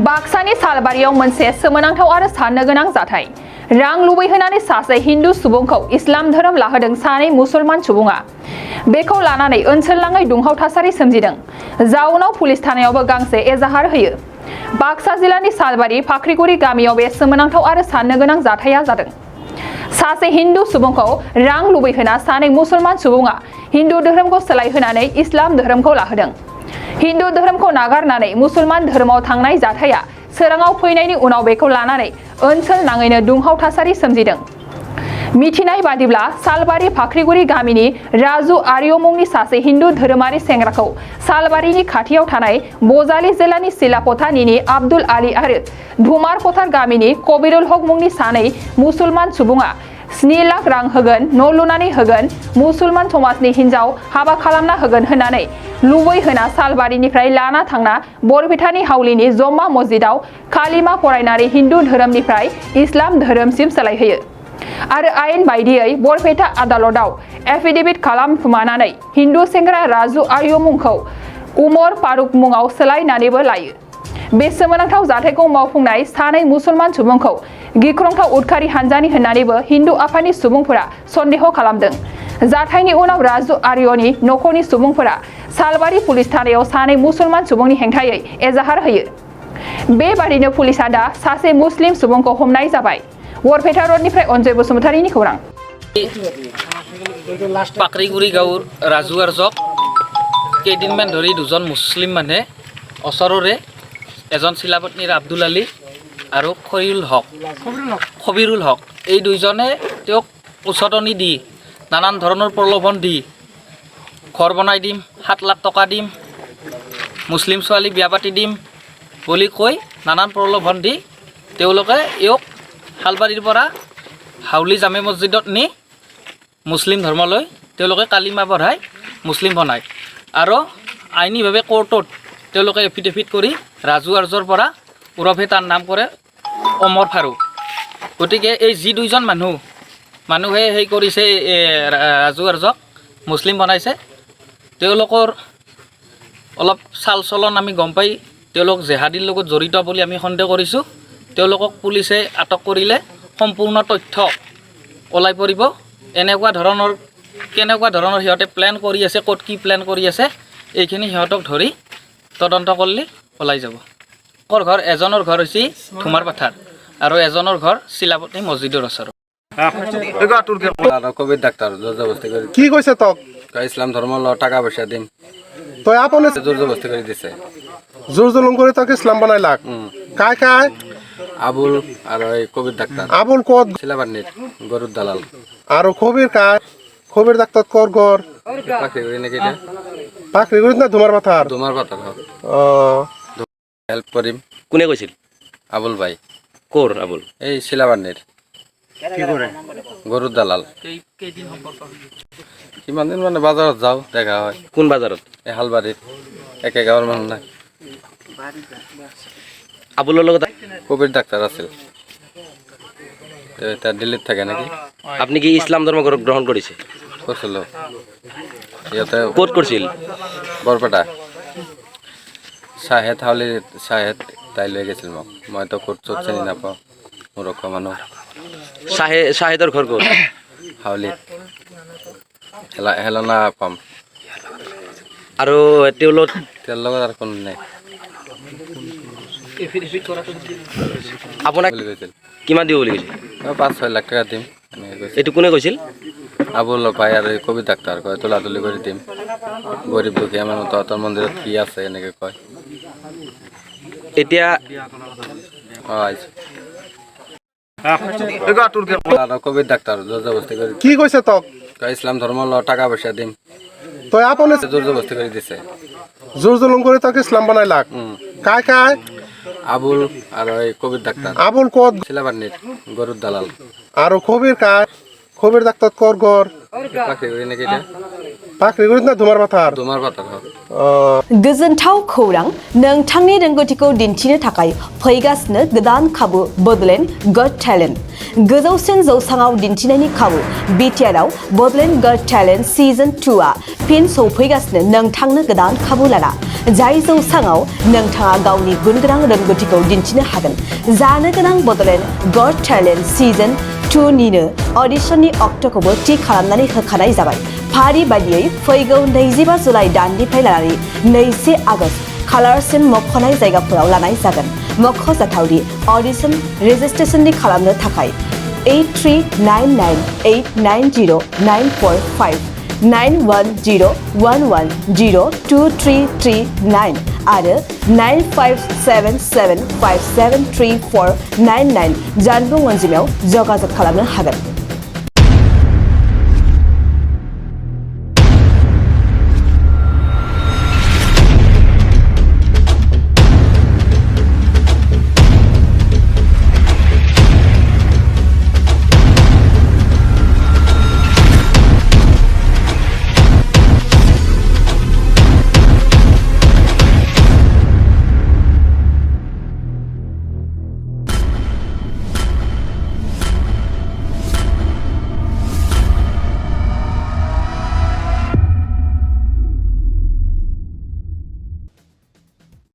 बाक्सानि सालबारियाव मोनसे सोमोनांथाव आरो साननो गोनां जाथाय रां लुबैहोनानै सासे हिन्दु सुबुंखौ इस्लाम धोरोम लाहोदों सानै मुसलमान सुबुङा बेखौ लानानै ओनसोलनाङै दुंहाव थासारि सोमजिदों जाउनाव पुलिस थानायावबो गांसे एजाहार होयो बाक्सा जिल्लानि सालबारि फाख्रिगुरि गामियाव बे सोमोनांथाव आरो साननो गोनां जाथाया जादों सासे हिन्दु सुबुंखौ रां लुबैहोना सानै मुसलमान सुबुङा हिन्दु धोरोमखौ सोलायहोनानै इस्लाम धोरोमखौ लाहोदों हिन्दु धोरोमखौ नागारनानै मुसलमान धोरोमाव थांनाय जाथाया सोराङाव फैनायनि उनाव बेखौ लानानै ओनसोल नाङैनो दुंहाव थासारि सोमजिदों मिथिनाय बादिब्ला सालबारि फाख्रिगुरि गामिनि राजु आर्य मुंनि सासे हिन्दु धोरोमारि सेंग्राखौ सालबारिनि खाथियाव थानाय बजालि जिल्लानि सिलापथानिनि आब्दुल आली आरो धुमार फोथार गामिनि कबिरुल हक मुंनि सानै मुसलमान सुबुङा 7 लाख रां होगोन न' लुनानै होगोन मुसलमान समाजनि हिन्जाव हाबा खालामना होगोन होननानै लुबैहोना सालबारिनिफ्राय लाना थांना बरपेटानि हावलिनि जम्मा मस्जिदाव कालिमा फरायनानै हिन्दु धोरोमनिफ्राय इस्लाम धोरोमसिम सोलायहोयो आरो आयेन बायदियै बरपेटा आदालताव एफिडेविट खालामखुमानानै हिन्दु सेंग्रा राजु आर्य मुंखौ उमर फारुक मुङाव सोलायनानैबो लायो बे सोमोनांथाव जाथायखौ मावफुंनाय सानै मुसलमान सुबुंखौ गिख्रंथाव उदखारि हानजानि होननानैबो हिन्दु आफादनि सुबुंफोरा सन्देह खालामदों जाथायनि उनाव राजु आर्यनि नखरनि सुबुंफोरा सालबारि पुलिस थानायाव सानै मुसलमान सुबुंनि हेंथायै एजाहार होयो बेबादिनो पुलिसआ दा सासे मुस्लिम सुबुंखौ हमनाय जाबाय बरपेटा रोडनिफ्राय अनजय बसुमतारीनि खौरां फाख्रिগুৰি গাঁৱৰ ৰাজু আৰ্যক কেইদিনমান ধৰি দুজন মুছলিম মানুহে ওচৰৰে এজন চিলাপত্নীৰ আব্দুল আলী আৰু খবিৰুল হক এই দুইজনে তেওঁক উচতনি দি নানান ধৰণৰ প্ৰলোভন দি ঘৰ বনাই দিম 7 লাখ টকা দিম মুছলিম ছোৱালী বিয়া পাতি দিম বুলি কৈ নানান প্ৰলোভন দি তেওঁলোকে এওক শালবাৰীৰ পৰা হাউলি জামে মছজিদত নি মুছলিম ধৰ্মলৈ তেওঁলোকে কালিমা পঢ়াই মুছলিম বনায় আৰু আইনীভাৱে কোৰ্টত তেওঁলোকে এফিডেভিট কৰি ৰাজু আৰ্যৰ পৰা ওৰফে তাৰ নাম কৰে ওমৰ ফাৰুক গতিকে এই যি দুইজন মানুহে সেই কৰিছে ৰাজু আৰ্যক মুছলিম বনাইছে তেওঁলোকৰ অলপ চাল চলন আমি গম পাই তেওঁলোক জেহাদীৰ লগত জড়িত বুলি আমি সন্দেহ কৰিছোঁ তেওঁলোকক পুলিচে আটক কৰিলে সম্পূৰ্ণ তথ্য ওলাই পৰিব কেনেকুৱা ধৰণৰ সিহঁতে প্লেন কৰি আছে ক'ত কি প্লেন কৰি আছে এইখিনি সিহঁতক ধৰি তদন্ত কৰিলে ওলাই যাব ঘৰ এজনৰ ঘৰ হৈছে ধুমাৰ পাথাৰ আৰু এজনৰ ঘৰ চিলাপতি মছজিদৰ ওচৰত কবির ডাক্তার জোরজবস্তি করে কি কইছে তক ইসলাম ধর্ম ল টাকা পয়সা দিম তো আপনি জোরজবস্তি করে দিছে জোর জুলুম করে তাকে ইসলাম বানাই লাগ কায় কায় আবুল আর ওই কবির ডাক্তার আবুল কদ শিলাবান্নির গরুর দালাল আর খবির কায় খবির ডাক্তার কর গর পাখি করি নাকি এটা পাখরি করিস না তোমার মাথার তোমার কথা ও হেল্প করিম কোনে কৈছিল আবুল ভাই কোর আবুল এই শিলাবান্নির কি করে গরুর দালাল কিমান দিন মানে বাজারত যাও দেখা হয় কোন বাজারত এই হালবাড়িত একে গাঁৱৰ মানুহ নাই আবুলৰ লগত কবির ডাক্তার আছিল তো এটা দিল্লিত থাকে নাকি আপনি কি ইসলাম ধর্ম গ্রহণ করেছে করছিল সিহঁতে ক'ত কৰিছিল বৰপেটা চাহেদ হাউলি চাহেদ তাই লৈ গৈছিল মোক মইতো ক'ত চ'ত চিনি নাপাওঁ মূৰ্খ মানুহ শাহেদৰ ঘৰ ক'ত হাউলিত হেলনা পাম আৰু তেওঁলোক তেওঁৰ লগত আৰু কোনো নাই আপোনাক বুলি কৈছিল কিমান দিব বুলি কৈছিল 5-6 লাখ টকা দিম এনেকৈ কৈছিল এইটো কোনে কৈছিল আবুল ভাই আৰু এই কবিৰ ডাক্তাৰ কয় তোলাতুলি কৰি দিম গৰীব দুখীয়া মানুহ তহঁতৰ মন্দিৰত কি আছে এনেকৈ কয় এতিয়া কবির ডাক্তার জোরজবস্তি করে কি কইছে তক ইসলাম ধর্ম ল টাকা পয়সা দিম তো আপনি জোরজবস্তি করে দিছে জোর জুলুম করে তাকে ইসলাম বানাই লাগ কায় কায় আবুল আর ওই কবির ডাক্তার আবুল কদ শিলাবান্নির গরুর দালাল আর খবির কায় খবির ডাক্তার কর গর পাখি করি নাকি এটা पाख्रि गुरिना धुमार बाथार তোমার কথা কও। गोजोनथाव खौरां नोंथांनि रोंगौथिखौ दिन्थिनो थाखाय फैगासिनो गोदान खाबु बडलेण्ड गट टेलेन्ट गोजौसिन जौसाङाव दिन्थिनायनि खाबु बिटिआरआव बडलेण्ड गट टेलेन्ट सिजन 2आ फिन सौफैगासिनो नोंथांनो गोदान खाबु लाना जाय जौसाङाव नोंथाङा गावनि गुनगोनां रोंगौथिखौ दिन्थिनो हागोन जानो गोनां बडलेण्ड गट टेलेन्ट सिजन 2 निनो अडिशननि अक्ट'खौबो थि खालामनानै होखानाय जाबाय फारि बायदियै फैगौ 25 जुलाइ दाननिफ्राय लानानै 2 आगस्त खालारसिम मख'नाय जायगाफोराव लानाय जागोन मख'जाथावदि अडिशन रेजिस्ट्रेशननि खालामनो थाखाय 8399890945 9101102339 आरो 9577573499 जानबुं अनजिमायाव जगाजग खालामनो हागोन।